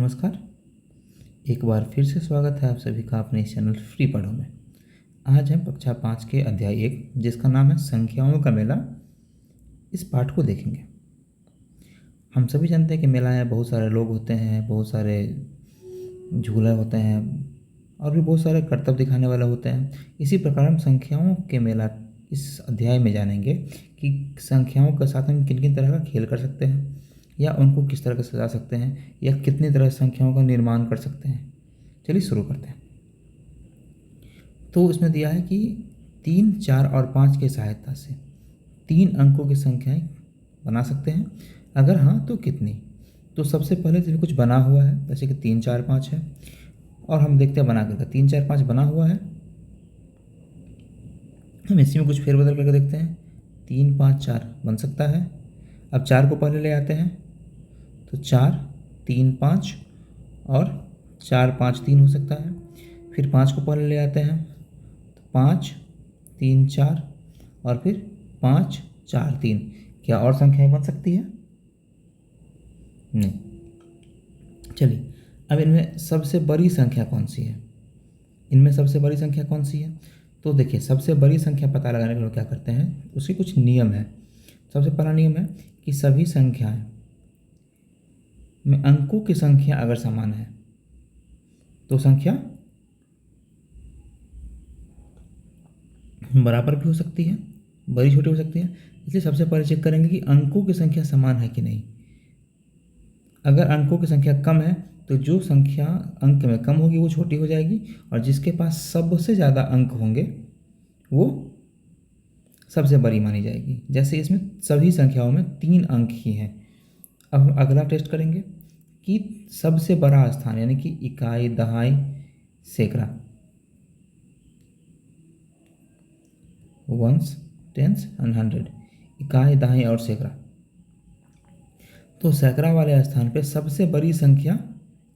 नमस्कार। एक बार फिर से स्वागत है आप सभी का अपने इस चैनल फ्री पढ़ो में। आज हम कक्षा 5 के अध्याय 1 जिसका नाम है संख्याओं का मेला, इस पाठ को देखेंगे। हम सभी जानते हैं कि मेला में बहुत सारे लोग होते हैं, बहुत सारे झूले होते हैं और भी बहुत सारे करतब दिखाने वाले होते हैं। इसी प्रकार हम संख्याओं के मेला इस अध्याय में जानेंगे कि संख्याओं के साथ हम किन किन तरह का खेल कर सकते हैं या उनको किस तरह से सजा सकते हैं या कितनी तरह संख्याओं का निर्माण कर सकते हैं। चलिए शुरू करते हैं। तो इसमें दिया है कि 3, 4 और 5 की सहायता से 3 अंकों की संख्याएं बना सकते हैं, अगर हाँ तो कितनी। तो सबसे पहले तो कुछ बना हुआ है, जैसे कि 3, 4, 5 है और हम देखते हैं बना करके 3, 4, 5 बना हुआ है। हम इसी में कुछ फेरबदल करके देखते हैं। 3, 5, 4 बन सकता है। अब 4 को पहले ले आते हैं तो 4, 3, 5 और 4, 5, 3 हो सकता है। फिर 5 को पहले ले आते हैं तो 5, 3, 4 और फिर 5, 4, 3। क्या और संख्याएं बन सकती है? नहीं। चलिए, अब इनमें सबसे बड़ी संख्या कौन सी है? इनमें सबसे बड़ी संख्या कौन सी है? तो देखिए, सबसे बड़ी संख्या पता लगाने के लिए क्या करते हैं, उसके कुछ नियम है। सबसे पहला नियम है कि सभी संख्याएं में अंकों की संख्या अगर समान है तो संख्या बराबर भी हो सकती है, बड़ी छोटी हो सकती है। इसलिए सबसे पहले चेक करेंगे कि अंकों की संख्या समान है कि नहीं। अगर अंकों की संख्या कम है तो जो संख्या अंक में कम होगी वो छोटी हो जाएगी और जिसके पास सबसे ज़्यादा अंक होंगे वो सबसे बड़ी मानी जाएगी। जैसे इसमें सभी संख्याओं में 3 अंक ही हैं। अब हम अगला टेस्ट करेंगे कि सबसे बड़ा स्थान यानी कि इकाई, दहाई, सैकड़ा, वंस, टेंस एंड हंड्रेड, इकाई, दहाई और सैकड़ा। तो सैकड़ा वाले स्थान पे सबसे बड़ी संख्या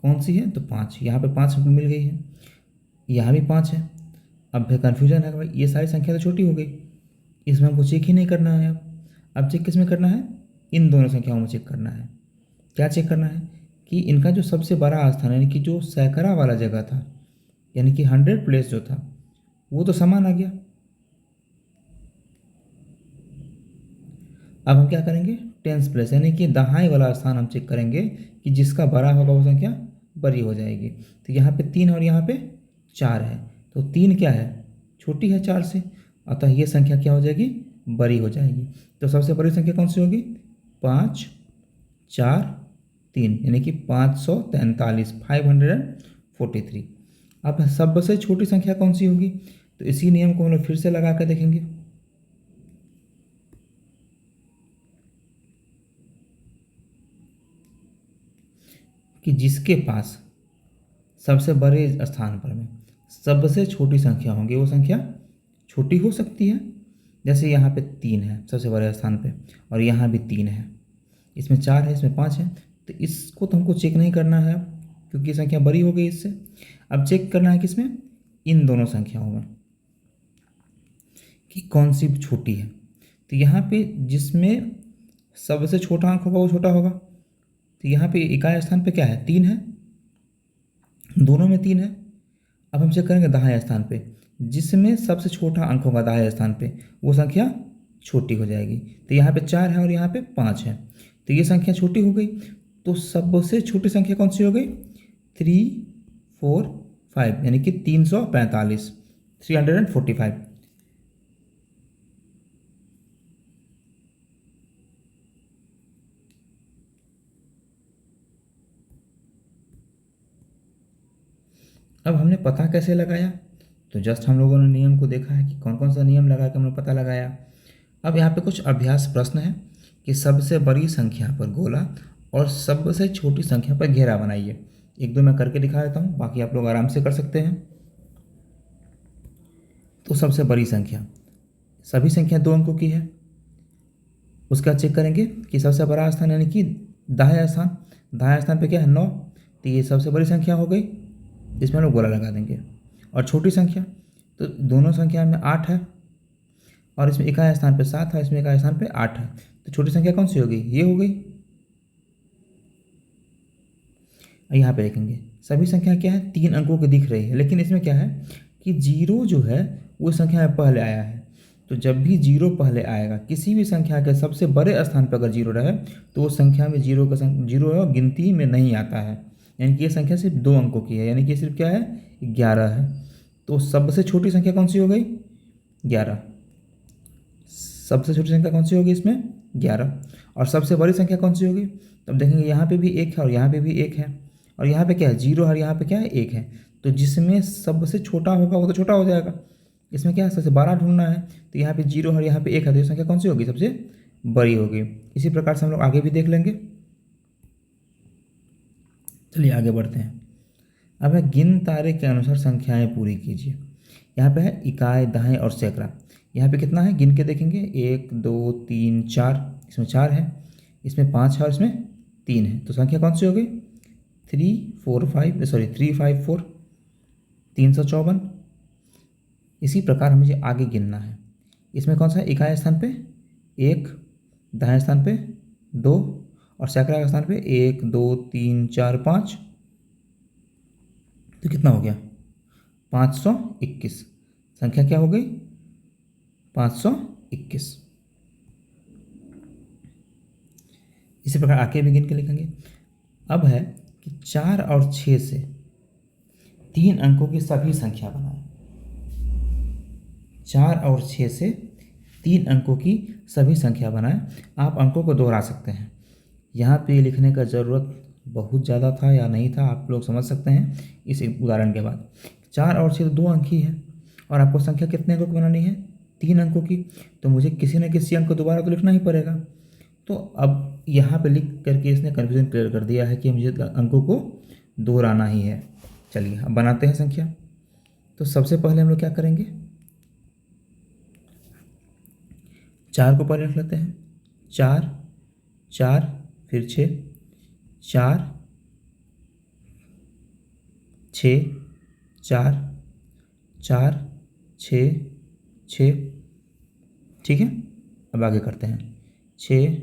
कौन सी है? तो 5। यहाँ पे 5 मिल गई है, यहाँ भी 5 है। अब फिर कन्फ्यूजन है कि भाई ये सारी संख्या तो छोटी हो गई, इसमें हमको चेक ही नहीं करना है। अब चेक किस में करना है? इन दोनों संख्याओं में चेक करना है। क्या चेक करना है कि इनका जो सबसे बड़ा स्थान यानी कि जो सैकड़ा वाला जगह था, यानी कि 100 प्लेस जो था, वो तो समान आ गया। अब हम क्या करेंगे? टेंस प्लेस यानी कि दहाई वाला स्थान हम चेक करेंगे कि जिसका बड़ा होगा वो संख्या बड़ी हो जाएगी। तो यहाँ पे 3 और यहाँ पे 4 है, तो 3 क्या है? छोटी है 4 से, अतः ये संख्या क्या हो जाएगी? बड़ी हो जाएगी। तो सबसे बड़ी संख्या कौन सी होगी? 5, 4, 3 यानी कि 543, 543। अब सबसे छोटी संख्या कौन सी होगी? तो इसी नियम को हम लोग फिर से लगा कर देखेंगे। कि जिसके पास सबसे बड़े स्थान पर में सबसे छोटी संख्या होंगी वो संख्या छोटी हो सकती है। जैसे यहाँ पे 3 है सबसे बड़े स्थान पे और यहाँ भी 3 है, इसमें 4 है, इसमें 5 है। तो इसको तो हमको चेक नहीं करना है क्योंकि संख्या बड़ी हो गई इससे। अब चेक करना है किसमें? इन दोनों संख्याओं में कि कौन सी छोटी है। तो यहाँ पे जिसमें सबसे छोटा अंक होगा वो छोटा होगा। तो यहाँ पे इकाई स्थान पे क्या है? 3 है, दोनों में 3 है। अब हम चेक करेंगे दाहिने स्थान पे, जिसमें सबसे छोटा अंक होगा दाहिने स्थान पे वो संख्या छोटी हो जाएगी। तो यहाँ पे 4 है और यहाँ पे 5 है, तो ये संख्या छोटी हो गई। तो सबसे छोटी संख्या कौन सी हो गई? 3, 4, 5 यानी कि 345, 345। अब हमने पता कैसे लगाया? तो जस्ट हम लोगों ने नियम को देखा है कि कौन कौन सा नियम लगा के हमने पता लगाया। अब यहाँ पे कुछ अभ्यास प्रश्न है कि सबसे बड़ी संख्या पर गोला और सबसे छोटी संख्या पर घेरा बनाइए। एक दो मैं करके दिखा देता हूँ, बाकी आप लोग आराम से कर सकते हैं। तो सबसे बड़ी संख्या, सभी संख्या 2 अंकों की है। उसका चेक करेंगे कि सबसे बड़ा स्थान यानी कि दाहिने स्थान, दाहिने स्थान पे क्या है? 9। तो ये सबसे बड़ी संख्या हो गई, इसमें हम लोग गोला लगा देंगे। और छोटी संख्या, तो दोनों संख्या में 8 है और इसमें इकाई स्थान पे 7 है, इसमें इकाई स्थान पे 8 है। तो छोटी संख्या कौन सी होगी? ये हो गई। यहाँ पे लिखेंगे सभी संख्या क्या है 3 अंकों की दिख रही है, लेकिन इसमें क्या है कि जीरो जो है वो संख्या में पहले आया है। तो जब भी जीरो पहले आएगा किसी भी संख्या के सबसे बड़े स्थान पर अगर जीरो रहे तो वो संख्या में जीरो का जीरो है और गिनती में नहीं आता है, यानी कि ये संख्या सिर्फ 2 अंकों की है, यानी कि सिर्फ क्या है 11 है। तो सबसे छोटी संख्या कौन सी हो गई 11, सबसे छोटी संख्या कौन सी होगी इसमें 11, और सबसे बड़ी संख्या कौन सी होगी। तब देखेंगे यहाँ पे भी एक है और यहाँ पे भी एक है, और यहाँ पे क्या है जीरो और यहाँ पे क्या है एक है। तो जिसमें सबसे छोटा होगा वो तो छोटा हो जाएगा, इसमें क्या है सबसे बड़ा ढूंढना है। तो यहाँ पे जीरो और यहाँ पे एक है, तो ये संख्या कौन सी होगी सबसे बड़ी होगी। इसी प्रकार से हम लोग आगे भी देख लेंगे। चलिए आगे बढ़ते हैं। अब है गिन तारे के अनुसार संख्याएं पूरी कीजिए। यहाँ पे है इकाई, दहाई और सैकड़ा। यहाँ पे कितना है गिन के देखेंगे 1 2 3 4, इसमें 4 है, इसमें 5 है और इसमें 3 है। तो संख्या कौन सी हो गई 354, 354। इसी प्रकार हमें आगे गिनना है। इसमें कौन सा है इकाई स्थान पे 1, दाएं स्थान पे 2 और सैकड़ा के स्थान पे 1 2 3 4 5। तो कितना हो गया 521। संख्या क्या हो गई 521। इसी प्रकार आगे भी गिन के लिखेंगे। अब है कि 4 और 6 से 3 अंकों की सभी संख्या बनाएं। 4 और 6 से 3 अंकों की सभी संख्या बनाएं। आप अंकों को दोहरा सकते हैं। यहाँ पे लिखने का ज़रूरत बहुत ज़्यादा था या नहीं था आप लोग समझ सकते हैं इस उदाहरण के बाद। 4 और 6 2 अंक ही है और आपको संख्या कितने अंकों की बनानी है 3 अंकों की। तो मुझे किसी न किसी अंक को दोबारा तो लिखना ही पड़ेगा। तो अब यहाँ पे लिख करके इसने कन्फ्यूजन क्लियर कर दिया है कि मुझे अंकों को दोहराना ही है। चलिए अब बनाते हैं संख्या। तो सबसे पहले हम लोग क्या करेंगे 4 को पहले रख लेते हैं। 4 4 फिर 6 4 6 4 4 6 6। ठीक है अब आगे करते हैं 6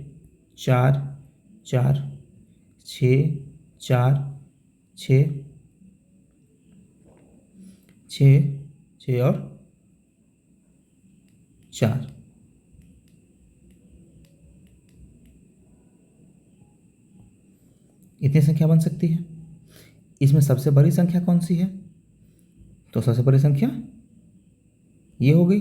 4 4 6 4 6 6 6 और 4। इतनी संख्या बन सकती है। इसमें सबसे बड़ी संख्या कौन सी है तो सबसे बड़ी संख्या ये हो गई।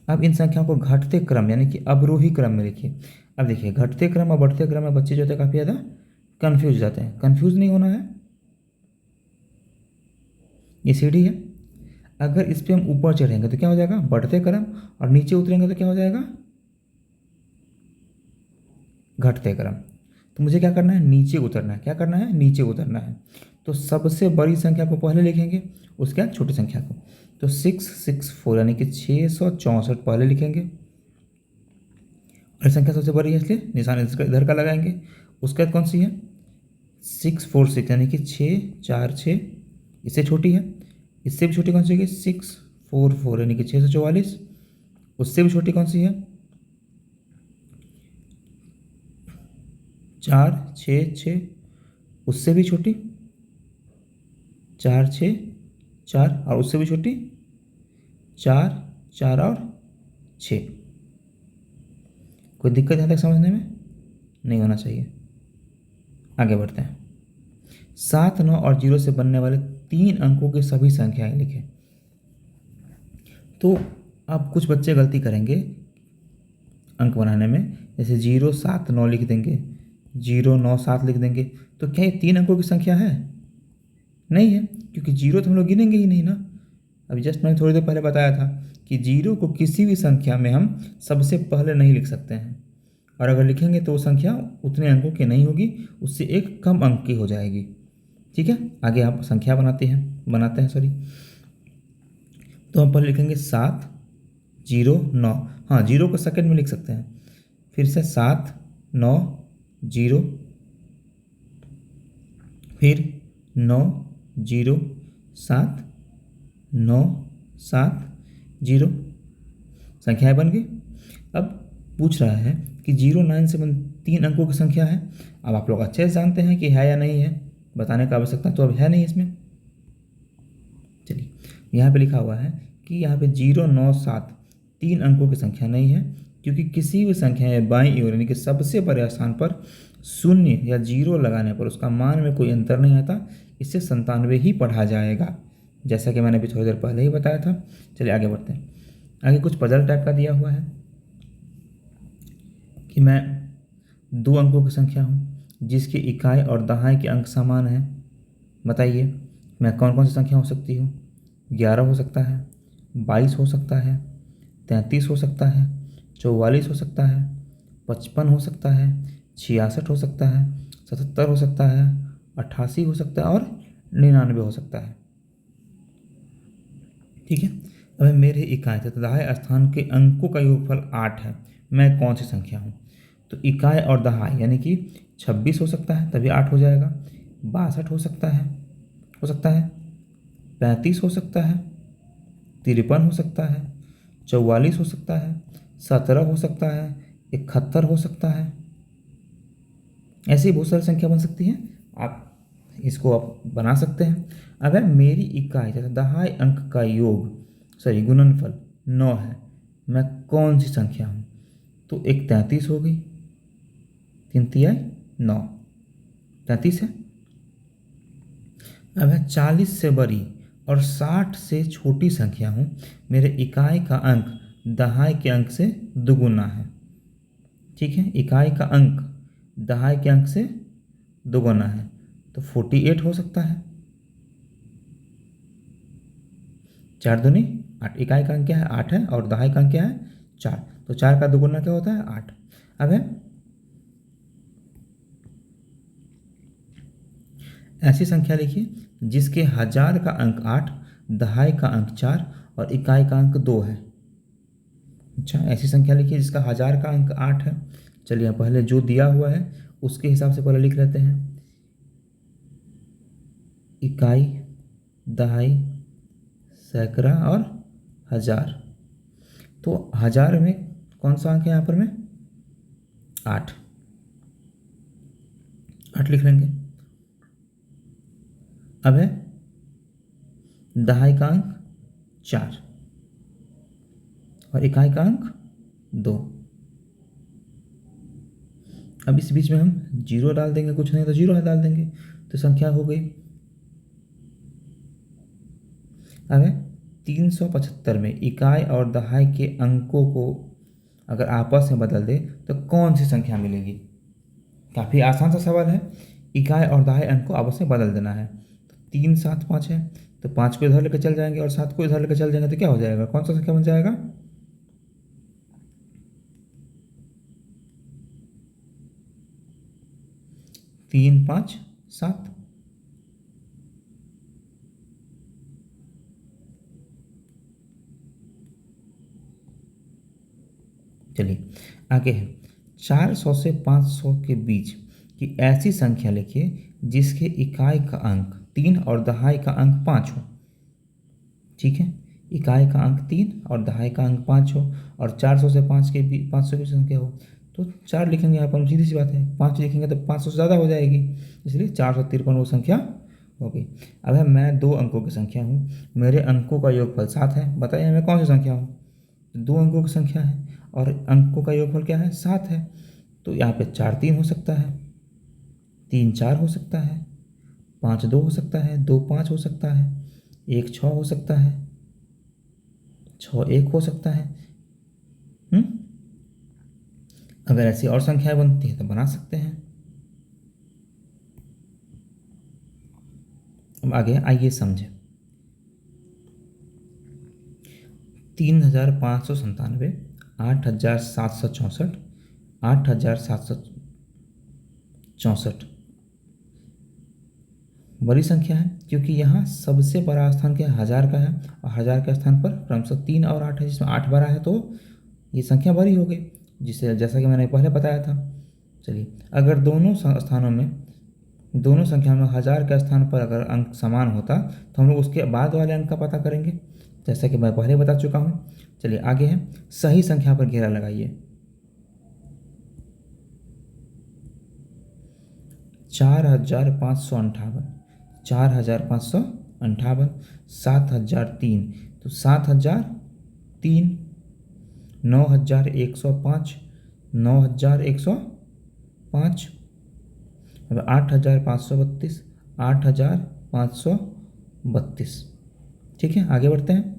अब इन संख्याओं को घटते क्रम यानी कि अवरोही क्रम में लिखिए। अब देखिए घटते क्रम और बढ़ते क्रम में बच्चे जो होते हैं काफ़ी ज़्यादा कन्फ्यूज हो जाते हैं। कन्फ्यूज नहीं होना है। ये सीढ़ी है, अगर इस पर हम ऊपर चढ़ेंगे तो क्या हो जाएगा बढ़ते क्रम, और नीचे उतरेंगे तो क्या हो जाएगा घटते क्रम। तो मुझे क्या करना है नीचे उतरना है। क्या करना है नीचे उतरना है। तो सबसे बड़ी संख्या को पहले लिखेंगे उसके बाद छोटी संख्या को। तो 664 यानी कि 664 पहले लिखेंगे और संख्या सबसे बड़ी है इसलिए निशान इधर का लगाएंगे। उसके बाद कौन सी है 646 यानी कि 646, इससे छोटी है। इससे भी छोटी कौन सी होगी 644 यानी कि 644। उससे भी छोटी कौन सी है 466। उससे भी छोटी 464 और उससे भी छोटी 4 4 और 6। कोई दिक्कत यहाँ तक समझने में नहीं होना चाहिए। आगे बढ़ते हैं। 7 9 और 0 से बनने वाले 3 अंकों की सभी संख्याएं लिखें। तो अब कुछ बच्चे गलती करेंगे अंक बनाने में, जैसे 0 7 9 लिख देंगे, 0 9 7 लिख देंगे। तो क्या ये 3 अंकों की संख्या है नहीं है, क्योंकि 0 तो हम लोग गिनेंगे ही नहीं ना। अभी जस्ट मैंने थोड़ी देर पहले बताया था कि 0 को किसी भी संख्या में हम सबसे पहले नहीं लिख सकते हैं, और अगर लिखेंगे तो वो संख्या उतने अंकों की नहीं होगी, उससे एक कम अंक की हो जाएगी। ठीक है आगे आप संख्या बनाते हैं सॉरी। तो हम पहले लिखेंगे 7 0 9। हाँ 0 को सेकंड में लिख सकते हैं। फिर से 7 9 0, फिर 9 0 7 9 7 0। संख्याएं बन गई। अब पूछ रहा है कि 0 9 से 3 अंकों की संख्या है। अब आप लोग अच्छे से जानते हैं कि है या नहीं है, बताने का आवश्यकता तो अब है नहीं इसमें। चलिए, यहाँ पे लिखा हुआ है कि यहाँ पे 097 3 अंकों की संख्या नहीं है, क्योंकि किसी भी संख्या या बाईं ओर यानी कि सबसे बड़े स्थान पर शून्य या जीरो लगाने पर उसका मान में कोई अंतर नहीं आता, इससे 97 ही पढ़ा जाएगा, जैसा कि मैंने अभी थोड़ी देर पहले ही बताया था। चलिए आगे बढ़ते हैं। आगे कुछ पजल टाइप का दिया हुआ है कि मैं 2 अंकों की संख्या हूँ जिसकी इकाई और दहाई के अंक समान है। बताइए मैं कौन कौन सी संख्या हो सकती हूँ। 11 हो सकता है, 22 हो सकता है, 33 हो सकता है, 44 हो सकता है, 55 हो सकता है, 66 हो सकता है, 77 हो सकता है, 88 हो सकता है और 99 हो सकता है। ठीक है। अब मेरे इकाई तथा दहाई स्थान के अंकों का योगफल 8 है। मैं कौन सी संख्या हूँ। तो इकाई और दहाई यानी कि 26 हो सकता है, तभी 8 हो जाएगा। 62 हो सकता है, 35 हो सकता है, 53 हो सकता है, 44 हो सकता है, 17 हो सकता है, 71 हो सकता है। ऐसी बहुत सारी संख्या बन सकती है, आप इसको आप बना सकते हैं। अगर मेरी इकाई तथा दहाई अंक का गुणनफल 9 है, मैं कौन सी संख्या हूँ। तो एक 33 हो गई, 3 तिहाई 9, 33 है। अब है 40 से बड़ी और 60 से छोटी संख्या हूँ, मेरे इकाई का अंक दहाई के अंक से दुगुना है। ठीक है, इकाई का अंक दहाई के अंक से दुगुना है, तो 48 हो सकता है। 4 दूनी 8, इकाई का अंक क्या है 8 है और दहाई का अंक क्या है 4, तो 4 का दुगुना क्या होता है 8। अब है ऐसी संख्या लिखिए जिसके हजार का अंक 8, दहाई का अंक 4 और इकाई का अंक 2 है। अच्छा, ऐसी संख्या लिखिए जिसका हजार का अंक 8 है। चलिए पहले जो दिया हुआ है उसके हिसाब से पहले लिख लेते हैं। इकाई, दहाई, सैकड़ा और हजार। तो हजार में कौन सा अंक है यहाँ पर में 8 लिख लेंगे। अब है दहाई का अंक 4 और इकाई का अंक 2। अब इस बीच में हम जीरो डाल देंगे, कुछ नहीं तो जीरो डाल देंगे, तो संख्या हो गई। अब है 375 में इकाई और दहाई के अंकों को अगर आपस में बदल दे तो कौन सी संख्या मिलेगी। काफ़ी आसान सा सवाल है। इकाई और दहाई अंक को आपस में बदल देना है। तो 3 7 5 है, तो 5 को इधर लेकर चल जाएंगे और 7 को इधर लेकर चल जाएंगे, तो क्या हो जाएगा, कौन सा संख्या बन जाएगा 3 5 7। चलिए आगे है 400 से 500 के बीच की ऐसी संख्या लिखिए जिसके इकाई का अंक 3 और दहाई का अंक 5 हो। ठीक है, इकाई का अंक 3 और दहाई का अंक 5 हो और 400 से 5 के बीच 500 की संख्या हो, तो 4 लिखेंगे यहाँ पर, सीधी सी बात है। 5 लिखेंगे तो 500 से ज़्यादा हो जाएगी, इसलिए 453 वो संख्या हो गई। अब है मैं 2 अंकों की संख्या हूँ, मेरे अंकों का योगफल 7 है। बताइए मैं कौन सी संख्या हूँ। 2 अंकों की संख्या है और अंकों का योगफल क्या है 7 है, तो यहाँ पे 4 3 हो सकता है, 3 4 हो सकता है, 5 2 हो सकता है, 2 5 हो सकता है, 1 6 हो सकता है, 6 1 हो सकता है। अगर ऐसी और संख्याएं बनती हैं तो बना सकते हैं। अब आगे आइए समझें। 3597, 8764, 8764 बड़ी संख्या है, क्योंकि यहाँ सबसे बड़ा स्थान क्या हजार का है और हजार के स्थान पर क्रमशः 3 और 8 है, जिसमें 8 बड़ा है, तो ये संख्या बड़ी हो गई, जिसे जैसा कि मैंने पहले बताया था। चलिए अगर दोनों स्थानों में दोनों संख्या में हजार के स्थान पर अगर अंक समान होता तो हम लोग उसके बाद वाले अंक का पता करेंगे, जैसा कि मैं पहले बता चुका हूँ। चलिए आगे है सही संख्या पर घेरा लगाइए। 4558, 4558, 7003, तो 7003, 9105, 9105, अब 8532, 8532। ठीक है, आगे बढ़ते हैं।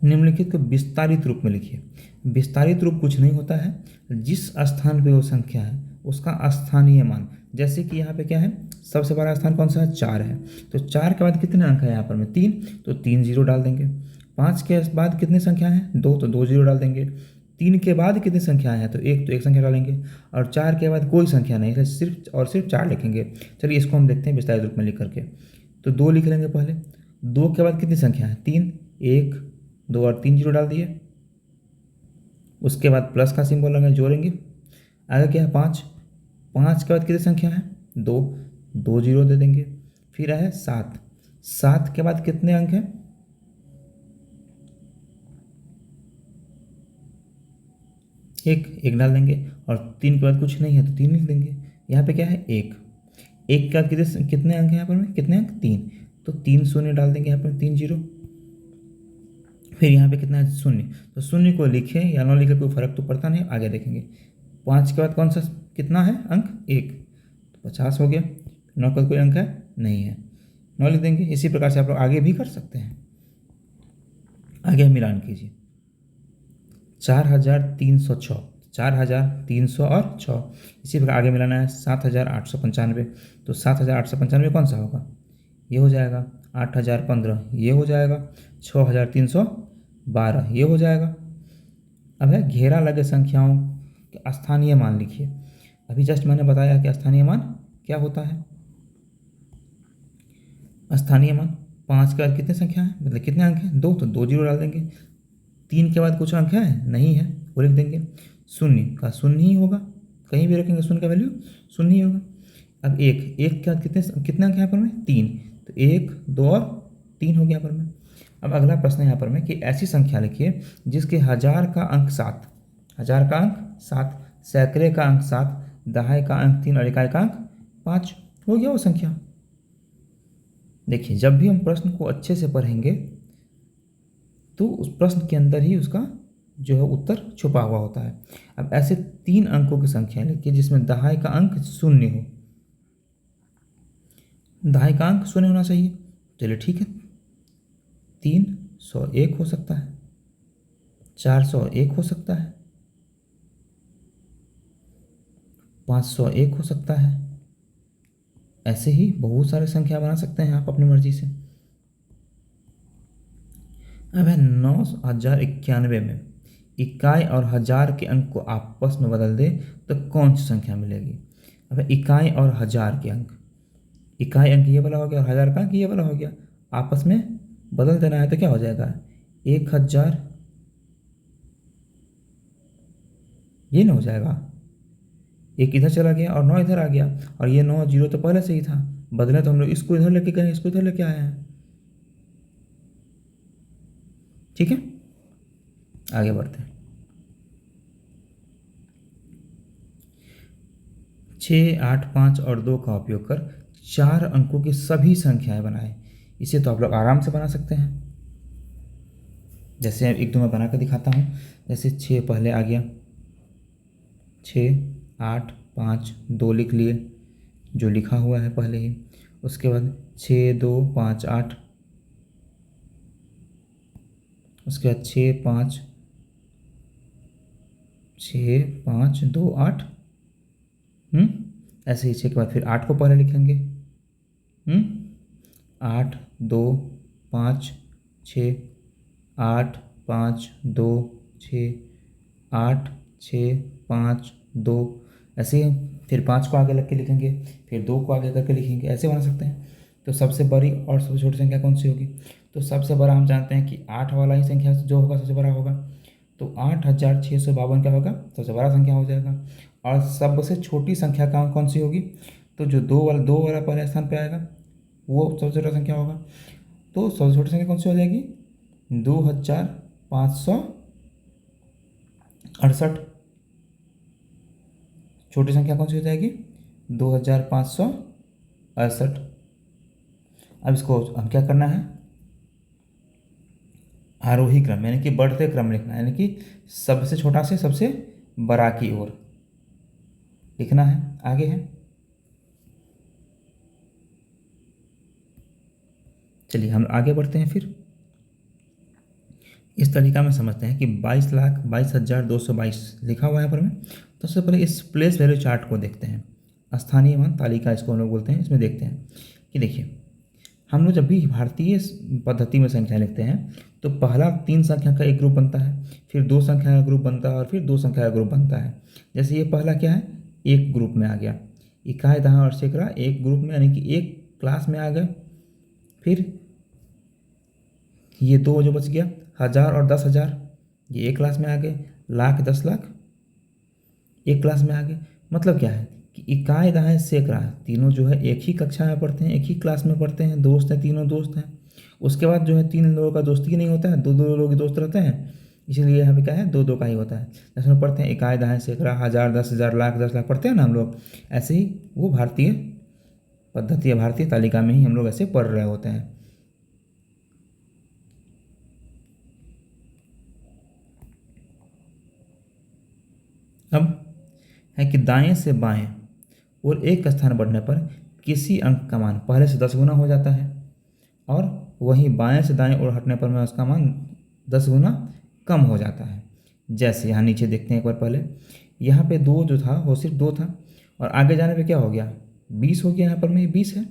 निम्नलिखित को विस्तारित रूप में लिखिए। विस्तारित रूप कुछ नहीं होता है, जिस स्थान पे वो संख्या है उसका स्थानीय मान। जैसे कि यहाँ पे क्या है, सबसे बड़ा स्थान कौन सा है, 4 है, तो 4 के बाद कितने अंक है यहाँ पर में 3, तो 3 जीरो डाल देंगे। 5 के बाद कितनी संख्या है, 2, तो 2 जीरो डाल देंगे। 3 के बाद कितनी संख्या है, तो 1, तो 1 संख्या डालेंगे। और 4 के बाद कोई संख्या नहीं है, सिर्फ और सिर्फ 4 लिखेंगे। चलिए इसको हम देखते हैं विस्तारित रूप में लिख करके। तो 2 लिख लेंगे पहले। 2 के बाद कितनी संख्या है, 3, 1, 2 और 3 जीरो डाल दिए। उसके बाद प्लस का सिंबल लगे जोड़ेंगे। आगे क्या है, 5, 5 के बाद कितनी संख्या है, 2, 2 जीरो दे देंगे। फिर है 7, 7 के बाद कितने अंक हैं, 1 डाल देंगे। और 3 के बाद कुछ नहीं है तो 3 लिख देंगे। यहाँ पे क्या है, 1 के बाद कितने अंक हैं यहाँ पर में, कितने अंक, 3, तो 3 शून्य डाल देंगे यहाँ पर, 3 जीरो। फिर यहाँ पे कितना है, 0, तो 0 को लिखें या न लिखें कोई फर्क तो पड़ता नहीं, आगे देखेंगे। 5 के बाद कौन सा कितना है अंक, 1, तो 50 हो गया। 9 का कोई अंक है नहीं है, 9 लिख देंगे। इसी प्रकार से आप लोग आगे भी कर सकते हैं। आगे मिलान कीजिए। 4306, 4306। इसी प्रकार आगे मिलाना है 7895, तो 7895 कौन सा होगा, ये हो जाएगा। 8015 ये हो जाएगा। 6312 ये हो जाएगा। अब है घेरा लगे संख्याओं के स्थानीय मान लिखिए। अभी जस्ट मैंने बताया कि स्थानीय मान क्या होता है। स्थानीय मान 5 के बाद कितने संख्या है, मतलब कितने अंक हैं, 2, तो 2 जीरो डाल देंगे। 3 के बाद कुछ अंक है नहीं है, वो लिख देंगे। 0 का 0 ही होगा, कहीं भी रखेंगे 0 का वैल्यू 0 ही होगा। अब 1 के बाद कितने अंक हैं यहाँ पर में, 3, तो 1, 2 और 3 हो गया यहाँ पर में। अब अगला प्रश्न है यहाँ पर में कि ऐसी संख्या लिखिए जिसके 1000 का अंक 7, 1000 का अंक 7, सैकड़े का अंक 7, दहाई का अंक 3 और इकाई का अंक 5 हो गया वो संख्या। देखिए जब भी हम प्रश्न को अच्छे से पढ़ेंगे तो उस प्रश्न के अंदर ही उसका जो है उत्तर छुपा हुआ होता है। अब ऐसे 3 अंकों की संख्या लिखिए जिसमें दहाई का अंक 0 हो। दहाई का अंक 0 होना चाहिए, चलिए ठीक है। 301 हो सकता है, 401 हो सकता है, 501 हो सकता है। ऐसे ही बहुत सारे संख्या बना सकते हैं आप अपनी मर्जी से। अब है 9091 में इकाई और हजार के अंक को आपस में बदल दे तो कौन सी संख्या मिलेगी। अब इकाई और हजार के अंक, इकाई अंक ये वाला हो गया और हजार का अंक ये वाला हो गया, आपस में बदल देना है तो क्या हो जाएगा, 1000 ये ना हो जाएगा। 1 इधर चला गया और 9 इधर आ गया, और ये 9 जीरो तो पहले से ही था, बदले तो हम लोग इसको इधर लेके गए, इसको इधर लेके आए हैं। ठीक है, आगे बढ़ते हैं। 6, 8, 5 और 2 का उपयोग कर 4 अंकों की सभी संख्याएं बनाएं। इसे तो आप लोग आराम से बना सकते हैं। जैसे एक दो मैं बना कर दिखाता हूँ। जैसे 6 पहले आ गया, 6, 8, 5, 2 लिख लिए जो लिखा हुआ है पहले ही। उसके बाद 6, 2, 5, 8, उसके बाद 6, 5, 2, 8। ऐसे ही 6 के बाद फिर 8 को पहले लिखेंगे। 8, 2, 5, 6, 8, 5, 2, 6, 8, 6, 5, 2। ऐसे ही फिर 5 को आगे लग के लिखेंगे, फिर 2 को आगे करके लिखेंगे, ऐसे बना सकते हैं। तो सबसे बड़ी और सबसे छोटी संख्या कौन सी होगी, तो सबसे बड़ा हम जानते हैं कि 8 वाला ही संख्या जो होगा सबसे बड़ा होगा, तो 8652 क्या होगा, सबसे बड़ा संख्या हो जाएगा। और सबसे छोटी संख्या कौन सी होगी, तो जो 2 वाला पहले स्थान पे आएगा वो सबसे छोटा संख्या होगा। तो सबसे छोटी संख्या कौन सी हो जाएगी, 2568। छोटी संख्या कौन सी हो जाएगी? 2568। अब इसको हम क्या करना है? आरोही क्रम यानी कि बढ़ते क्रम लिखना है, यानी कि सबसे छोटा से सबसे बड़ा की ओर लिखना है। आगे है, चलिए हम आगे बढ़ते हैं। फिर इस तरीका में समझते हैं कि 22,22,222 लिखा हुआ है यहाँ पर में। तो सबसे पहले इस प्लेस वैल्यू चार्ट को देखते हैं, स्थानीय मान तालिका इसको हम लोग बोलते हैं। इसमें देखते हैं कि देखिए, हम लोग जब भी भारतीय पद्धति में संख्या लिखते हैं तो पहला 3 संख्या का एक ग्रुप बनता है, फिर 2 संख्या का ग्रुप बनता है और फिर 2 संख्या का ग्रुप बनता है। जैसे ये पहला क्या है, एक ग्रुप में आ गया, इकाई दहाई और सैकड़ा एक ग्रुप में यानी कि एक क्लास में आ गए। फिर ये 2 जो बच गया, 1000 और 10,000 ये एक क्लास में आ गए, लाख 10 लाख एक क्लास में आ गए। मतलब क्या है कि इकाई दहाई सैकड़ा तीनों जो है एक ही कक्षा में पढ़ते हैं, एक ही क्लास में पढ़ते हैं, दोस्त हैं, तीनों दोस्त हैं। उसके बाद जो है 3 लोगों का दोस्ती नहीं होता है, 2-2 लोग दोस्त रहते हैं, इसीलिए यहाँ पे क्या है 2-2 का ही होता है। जैसे हम पढ़ते हैं इकाई दहाई सैकड़ा, 1000 10,000 लाख 10 लाख पढ़ते हैं ना हम लोग, ऐसे ही वो भारतीय पद्धति या भारतीय तालिका में ही हम लोग ऐसे पढ़ रहे होते हैं। अब है कि दाएं से बाएं और एक स्थान बढ़ने पर किसी अंक का मान पहले से 10 गुना हो जाता है, और वहीं बाएं से दाएं ओर हटने पर में उसका मान 10 गुना कम हो जाता है। जैसे यहाँ नीचे देखते हैं एक बार पहले, यहाँ पे 2 जो था वो सिर्फ 2 था, और आगे जाने पे क्या हो गया, 20 हो गया। यहाँ पर में 20 है,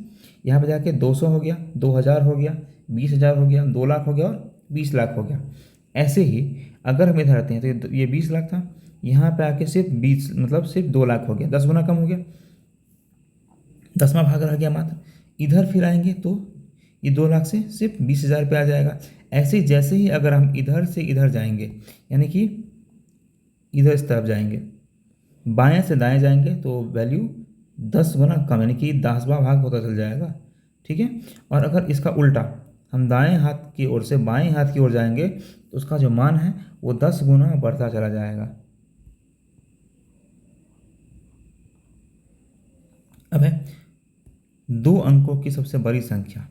यहाँ पे जाके 200 हो गया, 2000 हो गया, 20,000 हो गया, 2 लाख हो गया और 20 लाख हो गया। ऐसे ही अगर हम इधर आते हैं तो ये 20 लाख था, यहाँ पे आके सिर्फ 20 मतलब सिर्फ 2 लाख हो गया, 10 गुना कम हो गया, 10वां भाग रह गया मात्र। इधर फिर आएंगे तो ये 2 लाख से सिर्फ 20,000 पे आ जाएगा। ऐसे ही जैसे ही अगर हम इधर से इधर जाएंगे, यानी कि इधर इस तरफ जाएंगे, बाएं से दाएं जाएंगे तो वैल्यू 10 गुना कम यानी कि 10वां भाग होता चल जाएगा। ठीक है, और अगर इसका उल्टा हम दाएं हाथ की ओर से बाएं हाथ की ओर जाएंगे तो उसका जो मान है वो 10 गुना बढ़ता चला जाएगा। अब है 2 अंकों की सबसे बड़ी संख्या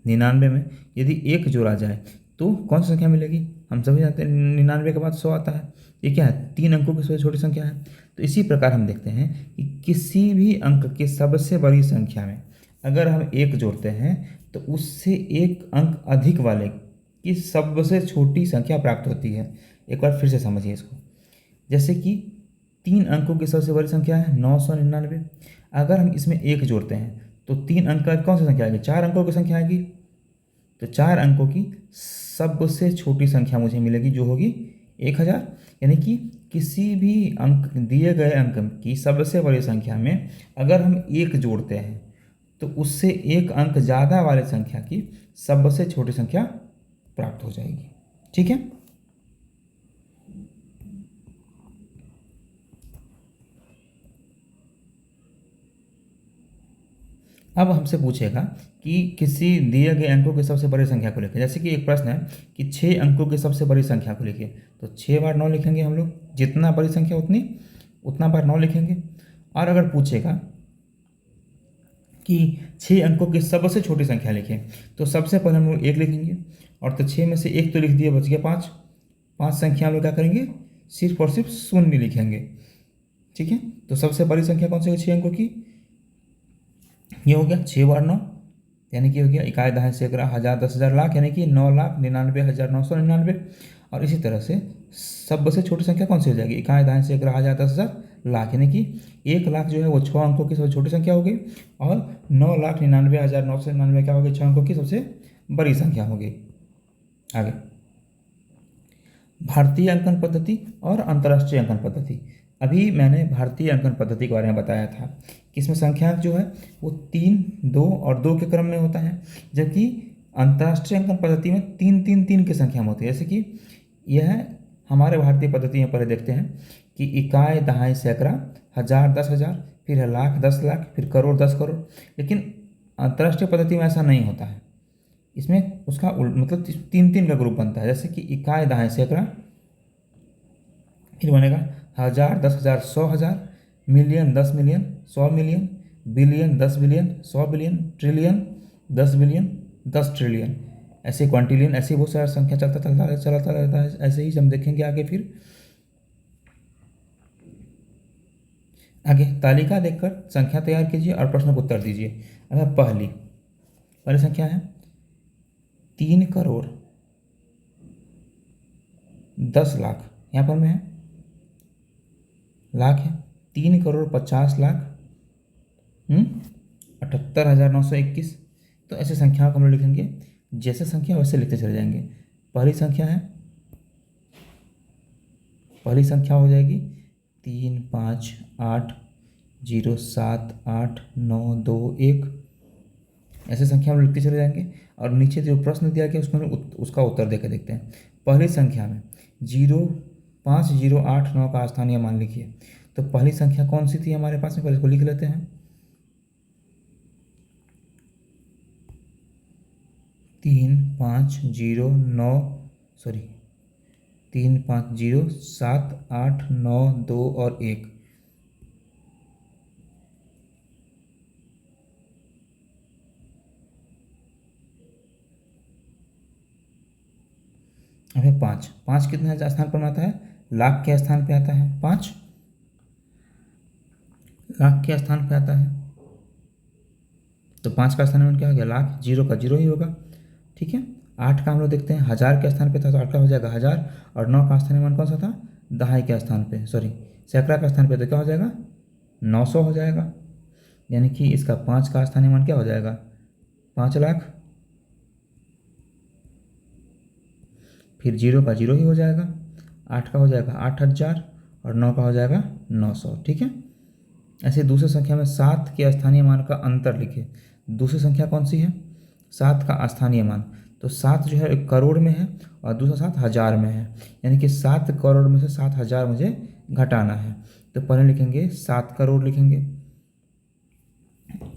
99 में यदि 1 जोड़ा जाए तो कौन सी संख्या मिलेगी? हम सभी जानते हैं 99 के बाद 100 आता है। ये क्या है? 3 अंकों की सबसे छोटी संख्या है। तो इसी प्रकार हम देखते हैं कि किसी भी अंक की सबसे बड़ी संख्या में अगर हम 1 जोड़ते हैं तो उससे 1 अंक अधिक वाले की सबसे छोटी संख्या प्राप्त होती है। एक बार फिर से समझिए इसको। जैसे कि 3 अंकों की सबसे बड़ी संख्या है 999। अगर हम इसमें 1 जोड़ते हैं तो 3 अंक का कौन सी संख्या आएगी? 4 अंकों की संख्या आएगी। तो 4 अंकों की सबसे छोटी संख्या मुझे मिलेगी जो होगी 1000। यानी कि किसी भी अंक दिए गए अंक की सबसे बड़ी संख्या में अगर हम 1 जोड़ते हैं तो उससे 1 अंक ज़्यादा वाले संख्या की सबसे छोटी संख्या प्राप्त हो जाएगी। ठीक है, अब हमसे पूछेगा कि किसी दिए गए अंकों की सबसे बड़ी संख्या को लिखें। जैसे कि एक प्रश्न है कि 6 अंकों की सबसे बड़ी संख्या को लिखिए, तो 6 बार 9 लिखेंगे हम लोग, जितना बड़ी संख्या उतना बार 9 लिखेंगे। और अगर पूछेगा कि 6 अंकों की सबसे छोटी संख्या लिखें तो सबसे पहले हम लोग 1 लिखेंगे, और तो 6 में से 1 तो लिख दिया, बच गया 5। 5 संख्या हम लोग क्या करेंगे? सिर्फ और सिर्फ शून्य लिखेंगे। ठीक है, तो सबसे बड़ी संख्या कौन सी है 6 अंकों की? ये हो गया 6 बार 9 यानी कि हो गया इकाई दहाई सैकड़ा 1000 10,000 लाख यानी कि 9,99,999। और इसी तरह से सबसे छोटी संख्या कौन सी हो जाएगी? इकाई दहाई सैकड़ा 1000 10,000 लाख यानी कि 1 लाख जो है वो 6 अंकों की सबसे छोटी संख्या हो गई, और 9,99,999 क्या हो गई? 6 अंकों की सबसे बड़ी संख्या हो गई। आगे भारतीय अंकन पद्धति और अंतर्राष्ट्रीय अंकन पद्धति। अभी मैंने भारतीय अंकन पद्धति के बारे में बताया था कि इसमें संख्यांक जो है वो 3 2 और 2 के क्रम में होता है, जबकि अंतर्राष्ट्रीय अंकन पद्धति में 3 3 3 की संख्या में होती है। जैसे कि यह हमारे भारतीय पद्धति में पहले देखते हैं कि इकाई दहाई सैकड़ा 1000 10,000 फिर है लाख 10 लाख फिर करोड़ 10 करोड़। लेकिन अंतर्राष्ट्रीय पद्धति में ऐसा नहीं होता है, इसमें उसका मतलब 3 3 का ग्रुप बनता है। जैसे कि इकाई दहाई सैकड़ा फिर बनेगा 1000 10,000 100,000 million 10 million 100 million, billion 10 billion 100 billion, trillion 10 billion 10 trillion, ऐसे क्वांटिलियन, ऐसे बहुत सारा संख्या चलता रहता है। ऐसे ही हम देखेंगे आगे। फिर आगे तालिका देखकर संख्या तैयार कीजिए और प्रश्न को उत्तर दीजिए। अगर पहली संख्या है 3,10,00,000, यहाँ पर में है लाख है, 3,50,00,000 78,921। तो ऐसे संख्याओं को हम लोग लिखेंगे, जैसे संख्या वैसे लिखते चले जाएंगे। पहली संख्या हो जाएगी 3,5,8,0,7,8,9,2,1। ऐसे संख्या हम लिखते चले जाएंगे और नीचे जो प्रश्न दिया गया उसको उसका उत्तर देकर देखते हैं। पहली संख्या में 0,5,0,8,9 का स्थानीय मान लिखिए। तो पहली संख्या कौन सी थी हमारे पास में, पहले इसको लिख लेते हैं। 3,5,0,7,8,9,2 और 1। अब 5 कितने स्थान पर आता है, लाख के स्थान पे आता है। 5 लाख के स्थान पे आता है, तो 5 का स्थान क्या हो गया, लाख। 0 का 0 ही होगा, ठीक है। 8 का हम लोग देखते हैं, 1000 के स्थान पे था, तो 8 का हो जाएगा 1000। और 9 का स्थानीय मान कौन सा था, दहाई के स्थान पे, सॉरी सैकड़ा का स्थान पे, तो क्या हो जाएगा 900 हो जाएगा। यानी कि इसका 5 का स्थानीय मान क्या हो जाएगा, 5 लाख। फिर 0 का 0 ही हो जाएगा, 8 का हो जाएगा 8,000 और 9 का हो जाएगा 900, ठीक है। ऐसे दूसरी संख्या में 7 के स्थानीय मान का अंतर लिखिए। दूसरी संख्या कौन सी है, 7 का स्थानीय मान। तो 7 जो है 1 करोड़ में है और दूसरा 7 हज़ार में है, यानी कि 7 करोड़ में से 7,000 मुझे घटाना है। तो पहले लिखेंगे 7 करोड़ लिखेंगे।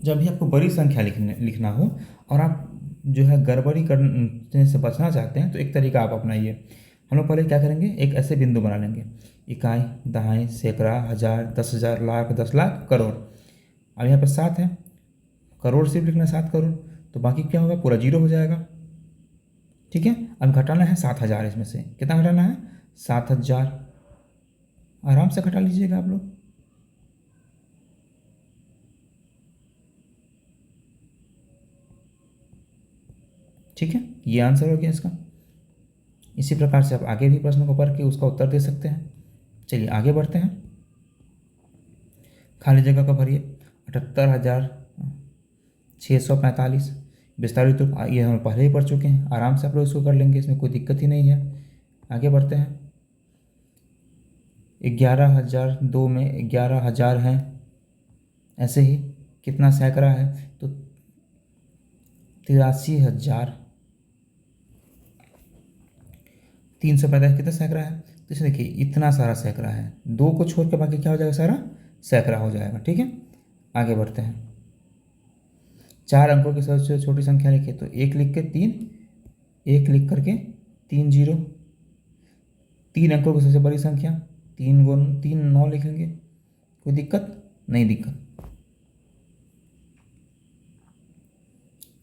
जब भी आपको बड़ी संख्या लिखना हो और आप जो है गड़बड़ी करने से बचना चाहते हैं, तो एक तरीका आप अपनाइए। हम लोग पहले क्या करेंगे, एक ऐसे बिंदु बना लेंगे, इकाई, दहाई, सैकड़ा, हज़ार, 10,000, लाख, 10 लाख, करोड़। अब यहाँ पर 7 है, करोड़ सिर्फ लिखना है 7 करोड़, तो बाकी क्या होगा, पूरा 0 हो जाएगा, ठीक है। अब घटाना है 7,000, इसमें से कितना घटाना है, 7,000। आराम से घटा लीजिएगा आप लोग, ठीक है। ये आंसर हो गया इसका। इसी प्रकार से आप आगे भी प्रश्न को पढ़ के उसका उत्तर दे सकते हैं। चलिए आगे बढ़ते हैं। खाली जगह को भरिए। 78,645 विस्तारित रूप ये हम पहले ही पढ़ चुके हैं, आराम से आप लोग इसको कर लेंगे, इसमें कोई दिक्कत ही नहीं है। आगे बढ़ते हैं। 11,002 में 11,000 हैं, ऐसे ही कितना सैकड़ा है, तो 83,345 कितना सैकड़ा है। तो इसमें देखिए इतना सारा सैकड़ा है, 2 को छोड़ के बाकी क्या हो जाएगा, सारा सैकड़ा हो जाएगा, ठीक है। आगे बढ़ते हैं। 4 अंकों की सबसे छोटी संख्या लिखिए। तो 1 लिख के 3, 1 लिख करके 3 0। 3 अंकों की सबसे बड़ी संख्या, 3 9 लिखेंगे, कोई दिक्कत नहीं, दिक्कत।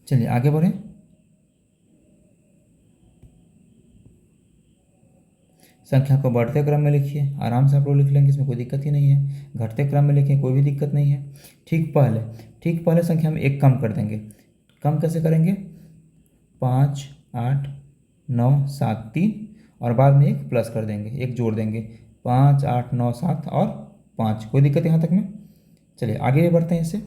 चलिए आगे बढ़ें। संख्या को बढ़ते क्रम में लिखिए, आराम से आप लोग लिख लेंगे, इसमें कोई दिक्कत ही नहीं है। घटते क्रम में लिखिए, कोई भी दिक्कत नहीं है। ठीक पहले संख्या में 1 कम कर देंगे। कम कैसे करेंगे, 5 8 9 7 3 और बाद में 1 प्लस कर देंगे, 1 जोड़ देंगे, 5 8 9 7 और 5। कोई दिक्कत यहाँ तक में। चलिए आगे भी बढ़ते हैं इससे।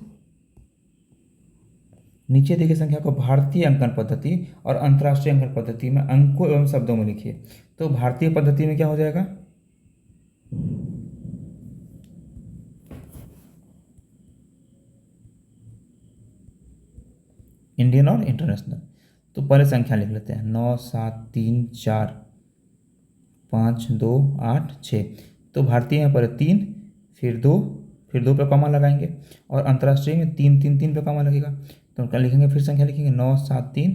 नीचे दी गई संख्या को भारतीय अंकन पद्धति और अंतर्राष्ट्रीय अंकन पद्धति में अंकों एवं शब्दों में लिखिए। तो भारतीय पद्धति में क्या हो जाएगा, इंडियन और इंटरनेशनल। तो पहले संख्या लिख लेते हैं, 9 7 3 4 5 2 8 6। तो भारतीय में पहले 3 फिर 2 पे कॉमा लगाएंगे, और अंतर्राष्ट्रीय में 3 3 3 पे कॉमा लगेगा। तो क्या लिखेंगे, फिर संख्या लिखेंगे 9 7 3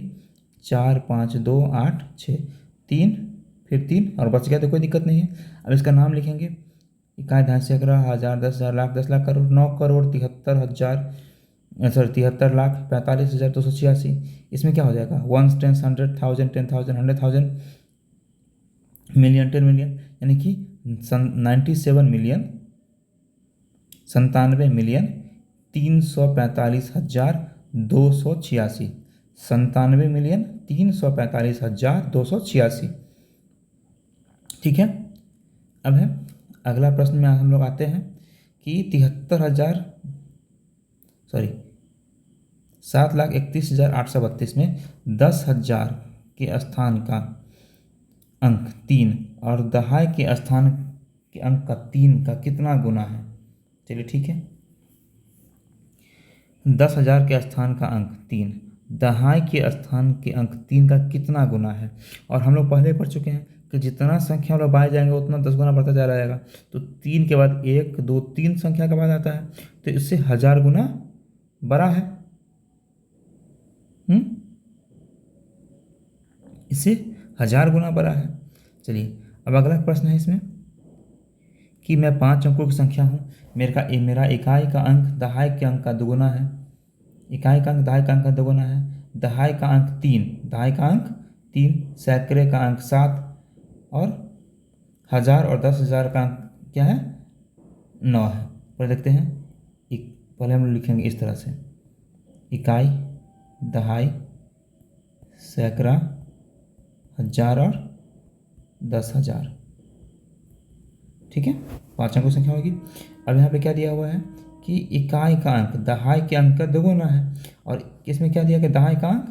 4 5 2 8 6, 3 फिर 3 और बच गया तो कोई दिक्कत नहीं है। अब इसका नाम लिखेंगे, इकाई, दहाई, सैकड़ा, हज़ार, 10,000, लाख, 10 लाख, करोड़, 9,73,43,45,286। इसमें क्या हो जाएगा, 1 10 100 1000 10,000 100,000 मिलियन 10 मिलियन, यानी कि 97,000,97,000,345,286। 97,345,286। ठीक है। अब है अगला प्रश्न में हम लोग आते हैं कि 7,31,832 में 10,000 के स्थान का अंक 3 और दहाई के स्थान के अंक का 3 का कितना गुना है। चलिए ठीक है, 10,000 के स्थान का अंक 3, दहाई के स्थान के अंक 3 का कितना गुना है। और हम लोग पहले पढ़ चुके हैं कि जितना संख्या हम लोग बाएं जाएंगे उतना 10 गुना बढ़ता जा रहेगा। तो 3 के बाद 1 2 3 संख्या के बाद आता है, तो इससे 1000 गुना बड़ा है। इससे 1000 गुना बड़ा है। चलिए अब अगला प्रश्न है इसमें कि मैं 5 अंकों की संख्या हूँ, मेरा इकाई का अंक दहाई के अंक का दोगुना है। इकाई का अंक दहाई का अंक का दोगुना है। दहाई का अंक 3, दहाई का अंक 3, सैकड़े का अंक 7 और 1000 और 10,000 का अंक क्या है, 9 है। पर देखते हैं, पहले हम लिखेंगे इस तरह से, इकाई, दहाई, सैकड़ा, 1000 और 10,000। ठीक है, 5 अंकों की संख्या होगी। अब यहाँ पे क्या दिया हुआ है कि इकाई का अंक दहाई के अंक का दोगुना है, और इसमें क्या दिया कि दहाई का अंक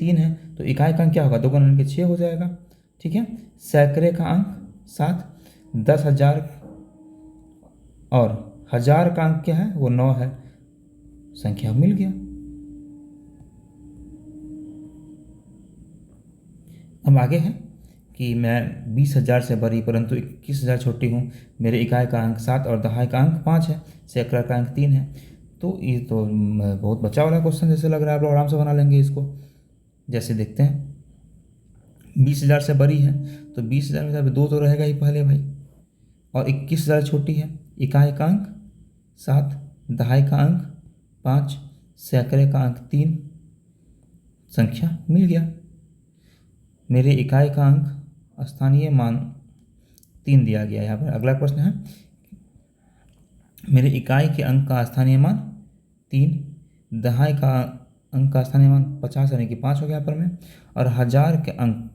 3 है, तो इकाई का अंक क्या होगा, दोगुना यानी कि 6 हो जाएगा। ठीक है, सैकड़े का अंक 7, 10,000 और 1000 का अंक क्या है, वो 9 है। संख्या मिल गया। अब आगे है कि मैं 20,000 से बड़ी परंतु 21,000 छोटी हूँ, मेरे इकाई का अंक 7 और दहाई का अंक 5 है, सैकड़ा का अंक 3 है। तो ये तो बहुत बच्चा वाला क्वेश्चन जैसे लग रहा है, आप लोग आराम से बना लेंगे इसको। जैसे देखते हैं, 20,000 से बड़ी है तो 20,000 में 2 तो रहेगा ही पहले भाई, और 21,000 छोटी है, इकाई का अंक 7, दहाई का अंक 5, सैकड़े का अंक 3, संख्या मिल गया। मेरे इकाई का अंक स्थानीय मान 3 दिया गया है। यहाँ पर अगला प्रश्न है, मेरे इकाई के अंक का स्थानीय मान 3, दहाई का अंक का स्थानीय मान 50 यानी कि 5 हो गया पर में, और 1000 के अंक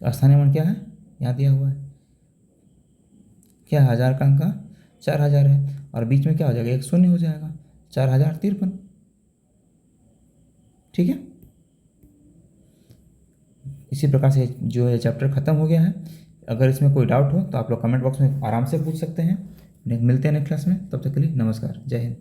का स्थानीय मान क्या है, यहाँ दिया हुआ है क्या, 1000 का अंक का 4000 है, और बीच में क्या हो जाएगा, एक शून्य हो जाएगा, 4053। ठीक है, इसी प्रकार से जो है चैप्टर ख़त्म हो गया है। अगर इसमें कोई डाउट हो तो आप लोग कमेंट बॉक्स में आराम से पूछ सकते हैं। मिलते हैं नेक्स्ट क्लास में, तब तक के लिए नमस्कार, जय हिंद।